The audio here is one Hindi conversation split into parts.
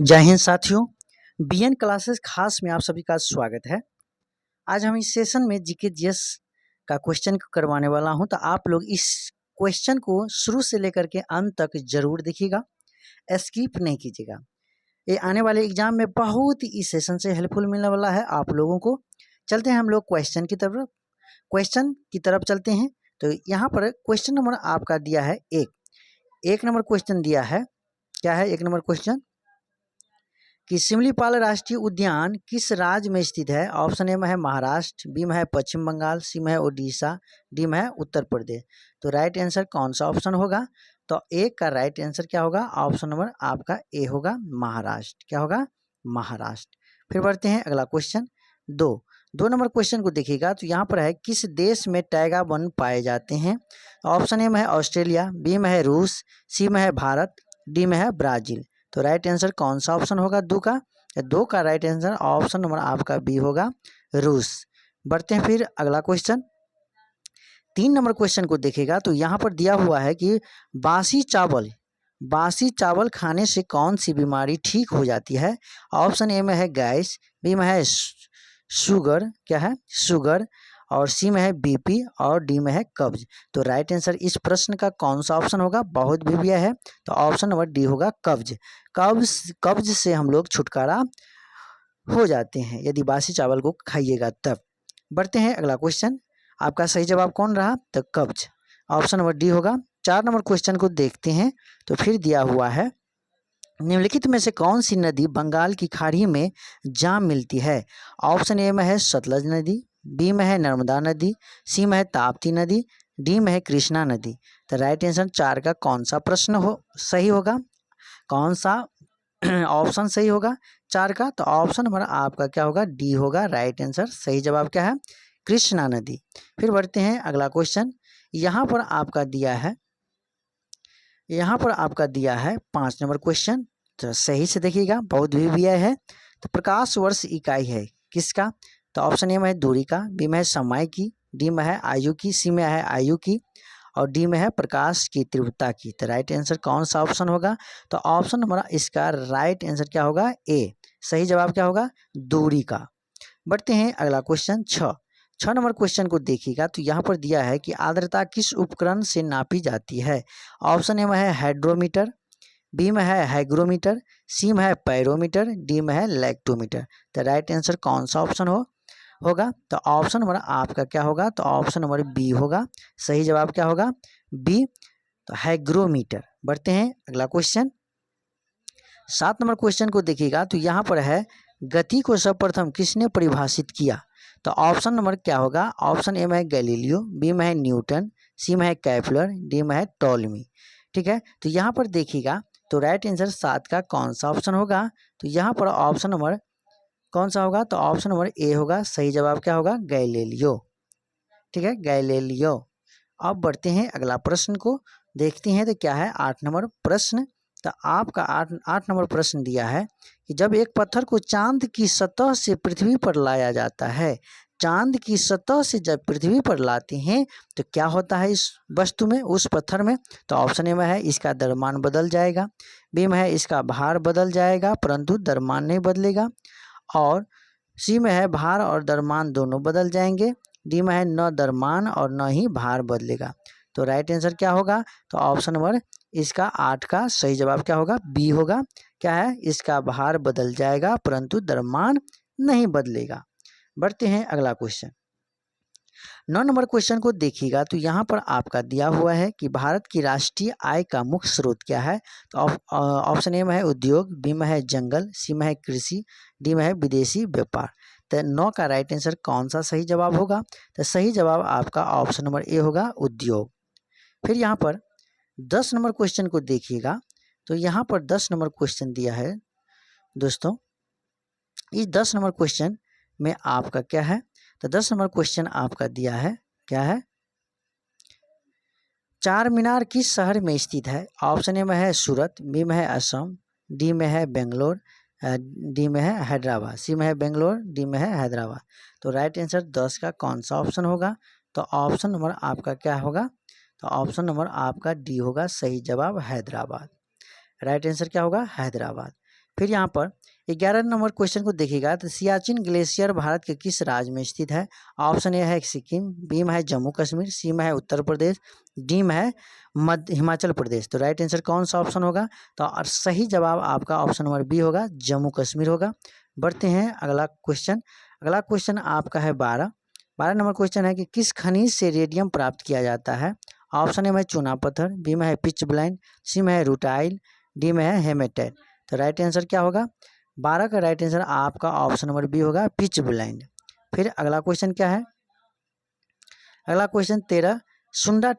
जय हिंद साथियों। बीएन क्लासेस खास में आप सभी का स्वागत है। आज हम इस सेशन में जीके जीएस का क्वेश्चन करवाने वाला हूं, तो आप लोग इस क्वेश्चन को शुरू से लेकर के अंत तक जरूर देखिएगा, स्किप नहीं कीजिएगा। ये आने वाले एग्जाम में बहुत ही इस सेशन से हेल्पफुल मिलने वाला है आप लोगों को। चलते हैं हम लोग क्वेश्चन की तरफ चलते हैं। तो यहाँ पर क्वेश्चन नंबर आपका दिया है एक नंबर क्वेश्चन दिया है। क्या है एक नंबर क्वेश्चन? कि सिमलीपाल राष्ट्रीय उद्यान किस राज्य में स्थित है? ऑप्शन ए में है महाराष्ट्र, बी में है पश्चिम बंगाल, सी में है उड़ीसा, डी में है उत्तर प्रदेश। तो राइट आंसर कौन सा ऑप्शन होगा? तो ए का राइट आंसर क्या होगा? ऑप्शन नंबर आपका ए होगा, महाराष्ट्र। क्या होगा? महाराष्ट्र। फिर बढ़ते हैं अगला क्वेश्चन दो नंबर क्वेश्चन को देखिएगा। तो यहाँ पर है किस देश में टैगा वन पाए जाते हैं? ऑप्शन ए में है ऑस्ट्रेलिया, बी में है रूस, सी में है भारत, डी में है ब्राजील। तो राइट आंसर कौन सा ऑप्शन होगा? दो का राइट आंसर ऑप्शन नंबर आपका बी होगा, रूस। बढ़ते हैं फिर अगला क्वेश्चन 3 नंबर क्वेश्चन को देखेगा। तो यहाँ पर दिया हुआ है कि बासी चावल खाने से कौन सी बीमारी ठीक हो जाती है? ऑप्शन ए में है गैस, बी में है शुगर, क्या है शुगर, और सी में है बीपी, और डी में है कब्ज। तो राइट आंसर इस प्रश्न का कौन सा ऑप्शन होगा? बहुत भी है, तो ऑप्शन नंबर डी होगा, कब्ज। कब्ज से हम लोग छुटकारा हो जाते हैं यदि बासी चावल को खाइएगा तब। बढ़ते हैं अगला क्वेश्चन। आपका सही जवाब कौन रहा? तो कब्ज, ऑप्शन नंबर डी होगा। 4 नंबर क्वेश्चन को देखते हैं। तो फिर दिया हुआ है निम्नलिखित में से कौन सी नदी बंगाल की खाड़ी में जा मिलती है? ऑप्शन ए में है सतलज नदी, बी में है नर्मदा नदी, सी में है ताप्ती नदी, डी में है कृष्णा नदी। तो राइट आंसर 4 का कौन सा प्रश्न सही होगा? कौन सा ऑप्शन सही होगा 4 का? तो ऑप्शन नंबर आपका क्या होगा? डी होगा राइट आंसर। सही जवाब क्या है? कृष्णा नदी। फिर बढ़ते हैं अगला क्वेश्चन। यहाँ पर आपका दिया है 5 नंबर क्वेश्चन। तो सही से देखिएगा, बहुत भी है। तो प्रकाश वर्ष इकाई है किसका? तो ऑप्शन ए में है दूरी का, बी में है समय की, डी में है आयु की, सी में है आयु की, और डी में है प्रकाश की तीव्रता की। तो राइट आंसर कौन सा ऑप्शन होगा? तो ऑप्शन नंबर इसका राइट आंसर क्या होगा? ए। सही जवाब क्या होगा? दूरी का। बढ़ते हैं अगला क्वेश्चन 6 नंबर क्वेश्चन को देखिएगा। तो यहाँ पर दिया है कि आर्द्रता किस उपकरण से नापी जाती है? ऑप्शन ए में है हाइड्रोमीटर, बी में है हाइग्रोमीटर, सी में है पैरोमीटर, डी में है लैक्टोमीटर। तो राइट आंसर कौन सा ऑप्शन होगा? तो ऑप्शन नंबर आपका क्या होगा? तो ऑप्शन नंबर बी होगा। सही जवाब क्या होगा? बी, तो हाइग्रोमीटर। बढ़ते हैं अगला क्वेश्चन 7 नंबर क्वेश्चन को देखिएगा। तो यहाँ पर है गति को सर्वप्रथम किसने परिभाषित किया? तो ऑप्शन नंबर क्या होगा? ऑप्शन ए में है गैलीलियो, बी में है न्यूटन, सी में है कैप्लर, डी में है टॉलमी। ठीक है, तो यहाँ पर देखिएगा। तो राइट आंसर 7 का कौन सा ऑप्शन होगा? तो यहाँ पर ऑप्शन नंबर कौन सा होगा? तो ऑप्शन नंबर ए होगा। सही जवाब क्या होगा? गैलीलियो। ठीक है, गैलीलियो। अब बढ़ते हैं अगला प्रश्न को देखते हैं। तो क्या है 8 नंबर प्रश्न? तो आपका 8 नंबर प्रश्न दिया है कि जब एक पत्थर को चांद की सतह से पृथ्वी पर लाया जाता है, चांद की सतह से जब पृथ्वी पर लाते हैं तो क्या होता है इस वस्तु में, उस पत्थर में? तो ऑप्शन ए में है इसका द्रव्यमान बदल जाएगा, बी में है इसका भार बदल जाएगा परंतु द्रव्यमान नहीं बदलेगा, और सी में है भार और द्रव्यमान दोनों बदल जाएंगे, डी में है न द्रव्यमान और न ही भार बदलेगा। तो राइट आंसर क्या होगा? तो ऑप्शन नंबर इसका 8 का सही जवाब क्या होगा? बी होगा। क्या है? इसका भार बदल जाएगा परंतु द्रव्यमान नहीं बदलेगा। बढ़ते हैं अगला क्वेश्चन 9 नंबर क्वेश्चन को देखिएगा। तो यहाँ पर आपका दिया हुआ है कि भारत की राष्ट्रीय आय का मुख्य स्रोत क्या है? तो ऑप्शन ए में है उद्योग, बी में है जंगल, सी में है कृषि, डी में है विदेशी व्यापार। तो 9 का राइट आंसर कौन सा सही जवाब होगा? तो सही जवाब आपका ऑप्शन नंबर ए होगा, उद्योग। फिर यहाँ पर 10 नंबर क्वेश्चन को देखिएगा। तो यहाँ पर 10 नंबर क्वेश्चन दिया है दोस्तों। इस 10 नंबर क्वेश्चन में आपका क्या है? तो 10 नंबर क्वेश्चन आपका दिया है, क्या है? चार मीनार किस शहर में स्थित है? ऑप्शन ए में है सूरत, बी में है असम, डी में है बेंगलोर, डी में है हैदराबाद, सी में है बेंगलोर, डी में है हैदराबाद। तो राइट आंसर 10 का कौन सा ऑप्शन होगा? तो ऑप्शन नंबर आपका क्या होगा? तो ऑप्शन नंबर आपका डी होगा। सही जवाब हैदराबाद। राइट आंसर क्या होगा? हैदराबाद। फिर यहाँ पर 11 नंबर क्वेश्चन को देखिएगा तो सियाचिन ग्लेशियर भारत के किस राज्य में स्थित है? ऑप्शन ए है सिक्किम, बी में है जम्मू कश्मीर, सी में है उत्तर प्रदेश, डी में है मध्य हिमाचल प्रदेश। तो राइट आंसर कौन सा ऑप्शन होगा? तो और सही जवाब आपका ऑप्शन नंबर बी होगा, जम्मू कश्मीर होगा। बढ़ते हैं अगला क्वेश्चन। अगला क्वेश्चन आपका है 12 नंबर क्वेश्चन है कि किस खनिज से रेडियम प्राप्त किया जाता है? ऑप्शन ए में चूना पत्थर, बी में है पिच ब्लाइंड, सी में है रूटाइल, डी में है हेमेटाइट। तो राइट आंसर क्या होगा? 12 का राइट आंसर आपका ऑप्शन नंबर बी होगा, पिच ब्लाइंड। फिर अगला क्वेश्चन क्या है? अगला क्वेश्चन 13 सुंडा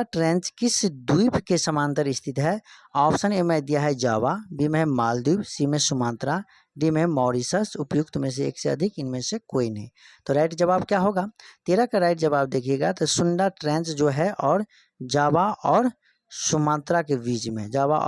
ट्रेंच किस द्वीप के समांतर स्थित है? ऑप्शन ए में दिया है जावा, बी में है मालदीव, सी में सुमात्रा, डी में मॉरिशस। उपयुक्त में से एक से अधिक, इनमें से कोई नहीं। तो राइट जवाब क्या होगा? 13 का राइट जवाब देखिएगा तो सुंडा ट्रेंच जो है और जावा और सुमात्रा के बीच में, जावा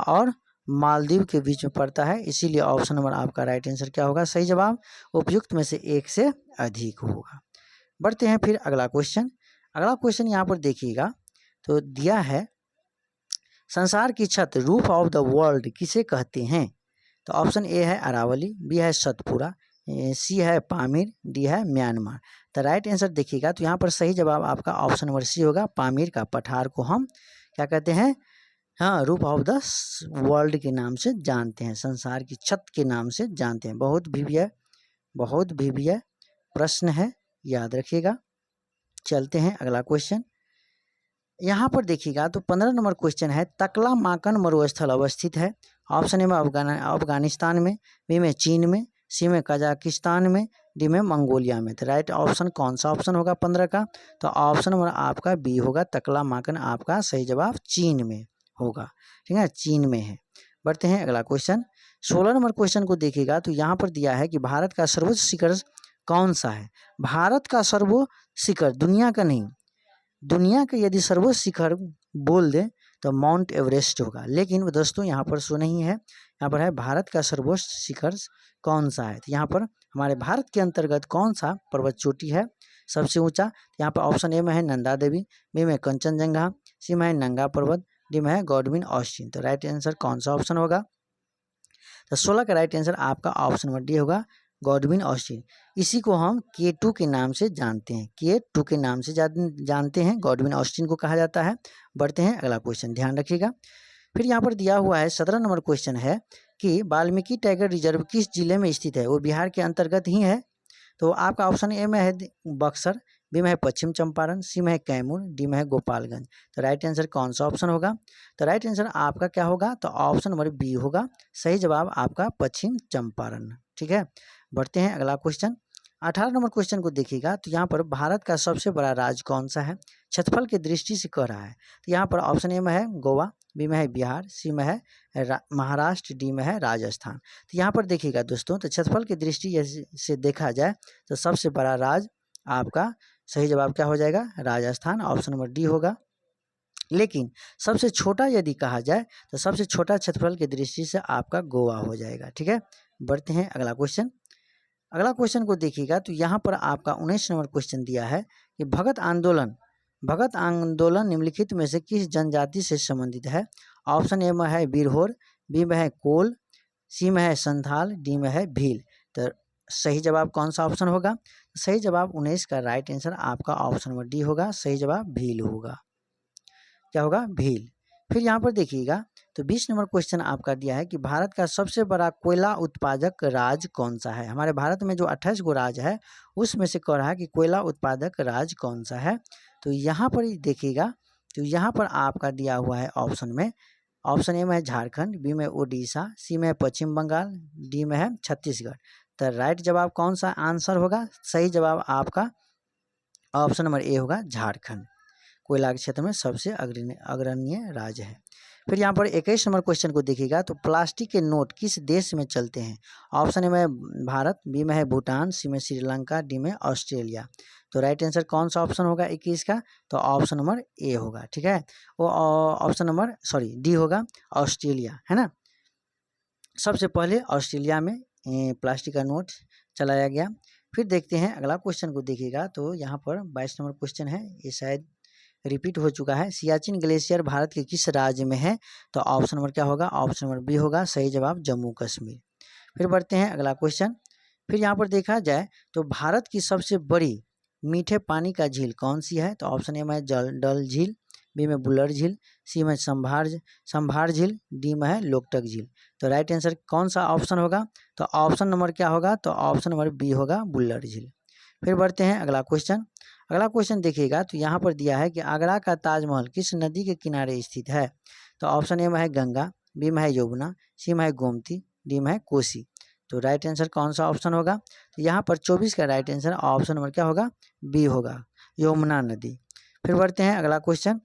और मालदीव के बीच में पड़ता है, इसीलिए ऑप्शन नंबर आपका राइट आंसर क्या होगा? सही जवाब उपयुक्त में से एक से अधिक होगा। बढ़ते हैं फिर अगला क्वेश्चन। अगला क्वेश्चन यहाँ पर देखिएगा तो दिया है संसार की छत, रूफ ऑफ द वर्ल्ड किसे कहते हैं? तो ऑप्शन ए है अरावली, बी है सतपुरा, सी है पामीर, डी है म्यांमार। तो राइट आंसर देखिएगा तो यहाँ पर सही जवाब आपका ऑप्शन नंबर सी होगा, पामीर का पठार को हम क्या कहते हैं? हाँ, रूफ ऑफ द वर्ल्ड के नाम से जानते हैं, संसार की छत के नाम से जानते हैं। बहुत भी है प्रश्न है, याद रखिएगा। चलते हैं अगला क्वेश्चन। यहाँ पर देखिएगा तो 15 नंबर क्वेश्चन है तकलामाकन मरुस्थल अवस्थित है? ऑप्शन ए में अफगानिस्तान में, बी में चीन में, सी में कजाकिस्तान में, डी में मंगोलिया में। तो राइट ऑप्शन कौन सा ऑप्शन होगा 15 का? तो ऑप्शन नंबर आपका बी होगा, तकलामाकन आपका सही जवाब चीन में होगा। ठीक है, चीन में है। बढ़ते हैं अगला क्वेश्चन। 16 नंबर क्वेश्चन को देखिएगा तो यहाँ पर दिया है कि भारत का सर्वोच्च शिखर कौन सा है? भारत का सर्वोच्च शिखर, दुनिया का नहीं, दुनिया का यदि सर्वोच्च शिखर बोल दे तो माउंट एवरेस्ट होगा, लेकिन दोस्तों यहाँ पर सो नहीं है। यहाँ पर है भारत का सर्वोच्च शिखर कौन सा है? तो यहाँ पर हमारे भारत के अंतर्गत कौन सा पर्वत चोटी है सबसे ऊंचा? यहाँ पर ऑप्शन ए में है नंदा देवी, बी में कंचनजंगा, सी में है नंगा पर्वत, डी में है गॉडविन ऑस्टिन। तो राइट आंसर कौन सा ऑप्शन होगा? तो 16 का राइट आंसर आपका ऑप्शन नंबर डी होगा, गॉडविन ऑस्टिन। इसी को हम K2 के नाम से जानते हैं, K2 के नाम से जानते हैं, गॉडविन ऑस्टिन को कहा जाता है। बढ़ते हैं अगला क्वेश्चन, ध्यान रखिएगा। फिर यहाँ पर दिया हुआ है 17 नंबर क्वेश्चन है कि वाल्मीकि टाइगर रिजर्व किस जिले में स्थित है? वो बिहार के अंतर्गत ही है। तो आपका ऑप्शन ए में है बक्सर, बी में है पश्चिम चंपारण, सी में है कैमूर, डी में है गोपालगंज। तो राइट आंसर कौन सा ऑप्शन होगा? तो राइट आंसर आपका क्या होगा? तो ऑप्शन नंबर बी होगा, सही जवाब आपका पश्चिम चंपारण। ठीक है, बढ़ते हैं अगला क्वेश्चन। 18 नंबर क्वेश्चन को देखिएगा तो यहाँ पर भारत का सबसे बड़ा राज्य कौन सा है? क्षेत्रफल की दृष्टि से कह रहा है। तो यहाँ पर ऑप्शन ए में है गोवा, बी में है बिहार, सी में है महाराष्ट्र, डी में है राजस्थान। तो यहाँ पर देखिएगा दोस्तों, तो क्षेत्रफल की दृष्टि से देखा जाए तो सबसे बड़ा राज्य आपका सही जवाब क्या हो जाएगा? राजस्थान, ऑप्शन नंबर डी होगा। लेकिन सबसे छोटा यदि कहा जाए तो सबसे छोटा क्षेत्रफल की दृष्टि से आपका गोवा हो जाएगा। ठीक है, बढ़ते हैं अगला क्वेश्चन। अगला क्वेश्चन को देखिएगा तो यहाँ पर आपका 19 नंबर क्वेश्चन दिया है कि भगत आंदोलन निम्नलिखित में से किस जनजाति से संबंधित है? ऑप्शन ए में है बिरहोर, बी में है कोल, सी में है संथाल, डी में है भील। तो सही जवाब कौन सा ऑप्शन होगा? सही जवाब 19 का राइट आंसर आपका ऑप्शन नंबर डी होगा, सही जवाब भील होगा। क्या होगा? भील। फिर यहाँ पर देखिएगा तो 20 नंबर क्वेश्चन आपका दिया है कि भारत का सबसे बड़ा कोयला उत्पादक राज्य कौन सा है? हमारे भारत में जो 28 गो राज्य है उसमें से कह रहा है कि कोयला उत्पादक राज्य कौन सा है? तो यहाँ पर देखिएगा तो यहाँ पर आपका दिया हुआ है ऑप्शन में, ऑप्शन ए में है झारखंड, बी में उड़ीसा, सी में पश्चिम बंगाल, डी में है छत्तीसगढ़। तो राइट जवाब कौन सा आंसर होगा? सही जवाब आपका ऑप्शन नंबर ए होगा, झारखंड कोयला के क्षेत्र में सबसे अग्रणी राज्य है। फिर यहाँ पर 21 नंबर क्वेश्चन को देखिएगा तो प्लास्टिक के नोट किस देश में चलते हैं? ऑप्शन ए में भारत, बी में है भूटान, सी में श्रीलंका, डी में ऑस्ट्रेलिया। तो राइट आंसर कौन सा ऑप्शन होगा 21 का? तो ऑप्शन नंबर ए होगा। ठीक है, वो ऑप्शन नंबर डी होगा, ऑस्ट्रेलिया, है ना। सबसे पहले ऑस्ट्रेलिया में प्लास्टिक का नोट चलाया गया। फिर देखते हैं अगला क्वेश्चन को देखिएगा तो यहाँ पर 22 नंबर क्वेश्चन है, ये शायद रिपीट हो चुका है। सियाचिन ग्लेशियर भारत के किस राज्य में है? तो ऑप्शन नंबर क्या होगा? ऑप्शन नंबर बी होगा सही जवाब, जम्मू कश्मीर। फिर बढ़ते हैं अगला क्वेश्चन। फिर यहाँ पर देखा जाए तो भारत की सबसे बड़ी मीठे पानी का झील कौन सी है? तो ऑप्शन ए में डल झील, बी में बुल्लर झील, सी में संभार झील, डी में है लोकटक झील। तो राइट आंसर कौन सा ऑप्शन होगा? तो ऑप्शन नंबर क्या होगा? तो ऑप्शन नंबर बी होगा, बुल्लर झील। फिर बढ़ते हैं अगला क्वेश्चन। अगला क्वेश्चन देखिएगा तो यहाँ पर दिया है कि आगरा का ताजमहल किस नदी के किनारे स्थित है? तो ऑप्शन ए में है गंगा, बी में है यमुना, सी में है गोमती, डी में है कोसी। तो राइट आंसर कौन सा ऑप्शन होगा? तो यहाँ पर 24 का राइट आंसर ऑप्शन नंबर क्या होगा? बी होगा, यमुना नदी। फिर बढ़ते हैं अगला क्वेश्चन।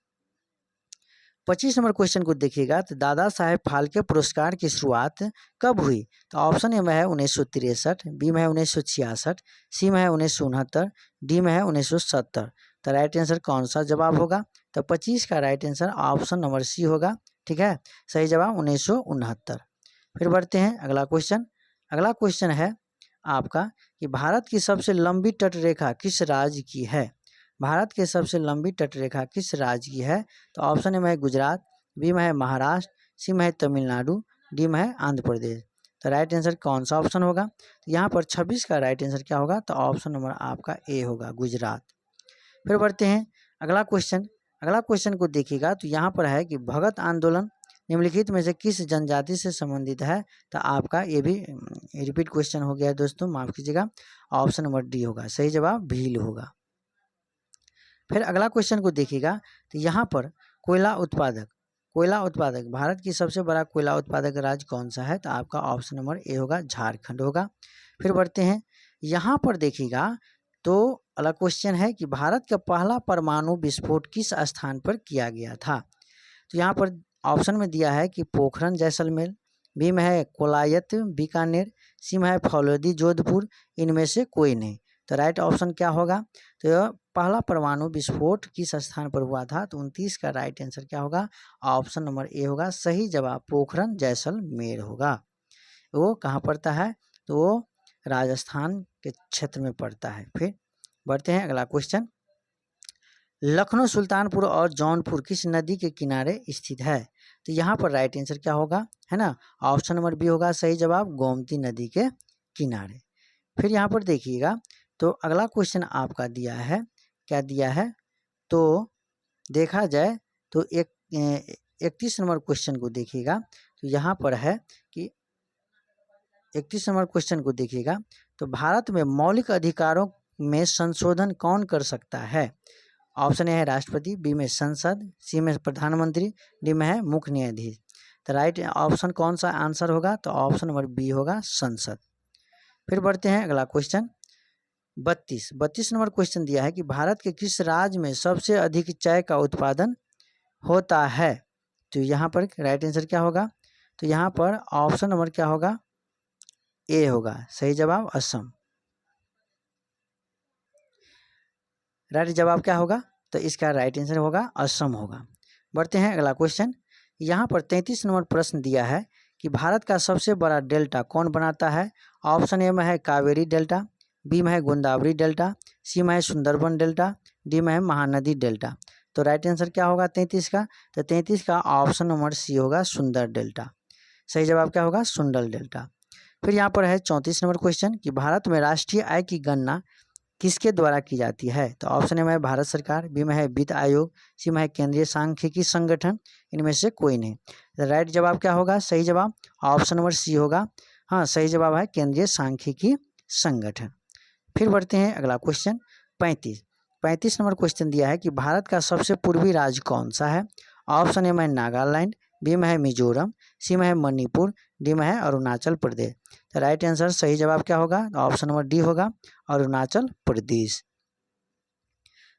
25 नंबर क्वेश्चन को देखिएगा तो दादा साहेब फाल्के पुरस्कार की शुरुआत कब हुई? तो ऑप्शन ए में है 1963, बी में है 1966, सी में है 1969, डी में है 1970। तो राइट आंसर कौन सा जवाब होगा? तो 25 का right answer option number C होगा। ठीक है, सही जवाब 1969। फिर बढ़ते हैं अगला क्वेश्चन। अगला क्वेश्चन है आपका कि भारत की सबसे लंबी तटरेखा किस राज्य की है? भारत की सबसे लंबी तटरेखा किस राज्य की है? तो ऑप्शन ए में है गुजरात, बी में है महाराष्ट्र, सी में है तमिलनाडु, डी में है आंध्र प्रदेश। तो राइट आंसर कौन सा ऑप्शन होगा? तो यहाँ पर 26 का राइट आंसर क्या होगा? तो ऑप्शन नंबर आपका ए होगा, गुजरात। फिर बढ़ते हैं अगला क्वेश्चन। अगला क्वेश्चन को देखिएगा तो यहाँ पर है कि भगत आंदोलन निम्नलिखित में से किस जनजाति से संबंधित है? तो आपका ये भी रिपीट क्वेश्चन हो गया है दोस्तों, माफ कीजिएगा। ऑप्शन नंबर डी होगा, सही जवाब भील होगा। फिर अगला क्वेश्चन को देखिएगा तो यहाँ पर कोयला उत्पादक भारत की सबसे बड़ा कोयला उत्पादक राज्य कौन सा है? तो आपका ऑप्शन नंबर ए होगा, झारखंड होगा। फिर बढ़ते हैं यहाँ पर देखिएगा तो अगला क्वेश्चन है कि भारत का पहला परमाणु विस्फोट किस स्थान पर किया गया था? तो यहाँ पर ऑप्शन में दिया है कि पोखरण जैसलमेर, बी में है कोलायत बीकानेर, सी में है फौलदी जोधपुर, इनमें से कोई नहीं। तो राइट ऑप्शन क्या होगा? तो पहला परमाणु विस्फोट किस स्थान पर हुआ था? तो 29 का राइट आंसर क्या होगा? ऑप्शन नंबर ए होगा, सही जवाब पोखरण जैसलमेर होगा। वो कहाँ पड़ता है? तो वो राजस्थान के क्षेत्र में पड़ता है। फिर बढ़ते हैं अगला क्वेश्चन। लखनऊ, सुल्तानपुर और जौनपुर किस नदी के किनारे स्थित है? तो यहाँ पर राइट आंसर क्या होगा? है ना, ऑप्शन नंबर बी होगा, सही जवाब गोमती नदी के किनारे। फिर यहाँ पर देखिएगा तो अगला क्वेश्चन आपका दिया है, क्या दिया है? तो देखा जाए तो 31 नंबर क्वेश्चन को देखिएगा तो यहाँ पर है कि 31 नंबर क्वेश्चन को देखिएगा तो भारत में मौलिक अधिकारों में संशोधन कौन कर सकता है? ऑप्शन ए है राष्ट्रपति, बी में संसद, सी में प्रधानमंत्री, डी में है मुख्य न्यायाधीश। तो राइट ऑप्शन कौन सा आंसर होगा? तो ऑप्शन नंबर बी होगा, संसद। फिर बढ़ते हैं अगला क्वेश्चन 32 नंबर क्वेश्चन दिया है कि भारत के किस राज्य में सबसे अधिक चाय का उत्पादन होता है? तो यहाँ पर राइट आंसर क्या होगा? तो यहाँ पर ऑप्शन नंबर क्या होगा? ए होगा, सही जवाब असम। राइट जवाब क्या होगा? तो इसका राइट आंसर होगा असम होगा। बढ़ते हैं अगला क्वेश्चन। यहाँ पर 33 नंबर प्रश्न दिया है कि भारत का सबसे बड़ा डेल्टा कौन बनाता है? ऑप्शन ए में है कावेरी डेल्टा, बी में है गोदावरी डेल्टा, सी में है सुंदरबन डेल्टा, डी में है महानदी डेल्टा। तो राइट आंसर क्या होगा 33 का? तो 33 का ऑप्शन नंबर सी होगा, सुंदर डेल्टा। सही जवाब क्या होगा? सुंदर डेल्टा। फिर यहाँ पर है 34 नंबर क्वेश्चन कि भारत में राष्ट्रीय आय की गणना किसके द्वारा की जाती है? तो ऑप्शन ए में है भारत सरकार, बी में है वित्त आयोग, सी में है केंद्रीय सांख्यिकी संगठन, इनमें से कोई नहीं। तो राइट जवाब क्या होगा? सही जवाब ऑप्शन नंबर सी होगा। हाँ, सही जवाब है केंद्रीय सांख्यिकी संगठन। फिर बढ़ते हैं अगला क्वेश्चन 35 नंबर क्वेश्चन दिया है कि भारत का सबसे पूर्वी राज्य कौन सा है? ऑप्शन ए में नागालैंड, बी में है मिजोरम, सी में है मणिपुर, डी में है अरुणाचल प्रदेश। तो राइट आंसर सही जवाब क्या होगा? ऑप्शन नंबर डी होगा, अरुणाचल प्रदेश।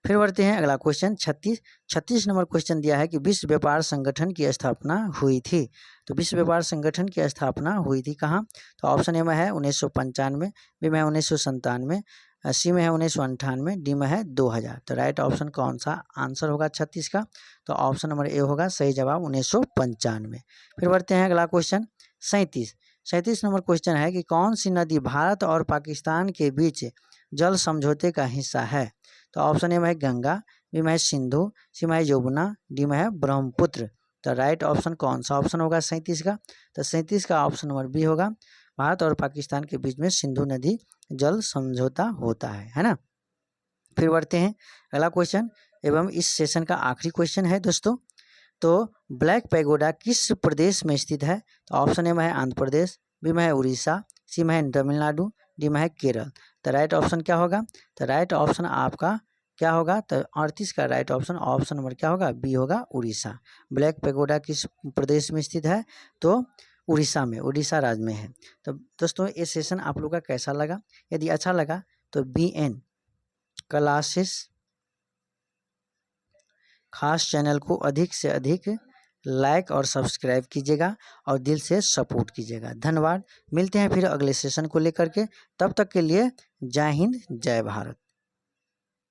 फिर बढ़ते हैं अगला क्वेश्चन 36 नंबर क्वेश्चन दिया है कि विश्व व्यापार संगठन की स्थापना हुई थी। तो विश्व व्यापार संगठन की स्थापना हुई थी कहाँ? तो ऑप्शन ए में है 1995, बी में है 1997, सी में है 1998, डी में है 2000। तो राइट ऑप्शन कौन सा आंसर होगा 36 का? तो ऑप्शन नंबर ए होगा, सही जवाब 1995। फिर बढ़ते हैं अगला क्वेश्चन 37 नंबर क्वेश्चन है कि कौन सी नदी भारत और पाकिस्तान के बीच जल समझौते का हिस्सा है? तो ऑप्शन ए में है गंगा, बी में है सिंधु, सी में है यमुना, डी में है ब्रह्मपुत्र। तो राइट ऑप्शन कौन सा ऑप्शन होगा 37 का? तो 37 का ऑप्शन नंबर बी होगा। भारत और पाकिस्तान के बीच में सिंधु नदी जल समझौता होता है ना। फिर बढ़ते हैं अगला क्वेश्चन एवं इस सेशन का आखिरी क्वेश्चन है दोस्तों। तो ब्लैक पैगोडा किस प्रदेश में स्थित है? तो ऑप्शन ए में है आंध्र प्रदेश, बी में है उड़ीसा, सी में है तमिलनाडु, डी में है केरल। तो राइट ऑप्शन क्या होगा? तो राइट ऑप्शन आपका क्या होगा? तो 38 का राइट ऑप्शन ऑप्शन नंबर क्या होगा? बी होगा, उड़ीसा। ब्लैक पैगोडा किस प्रदेश में स्थित है? तो उड़ीसा में, उड़ीसा राज्य में है। तो दोस्तों ये सेशन आप लोग का कैसा लगा? यदि अच्छा लगा तो BN क्लासेस खास चैनल को अधिक से अधिक लाइक और सब्सक्राइब कीजिएगा और दिल से सपोर्ट कीजिएगा। धन्यवाद। मिलते हैं फिर अगले सेशन को लेकर के। तब तक के लिए जय हिंद, जय भारत।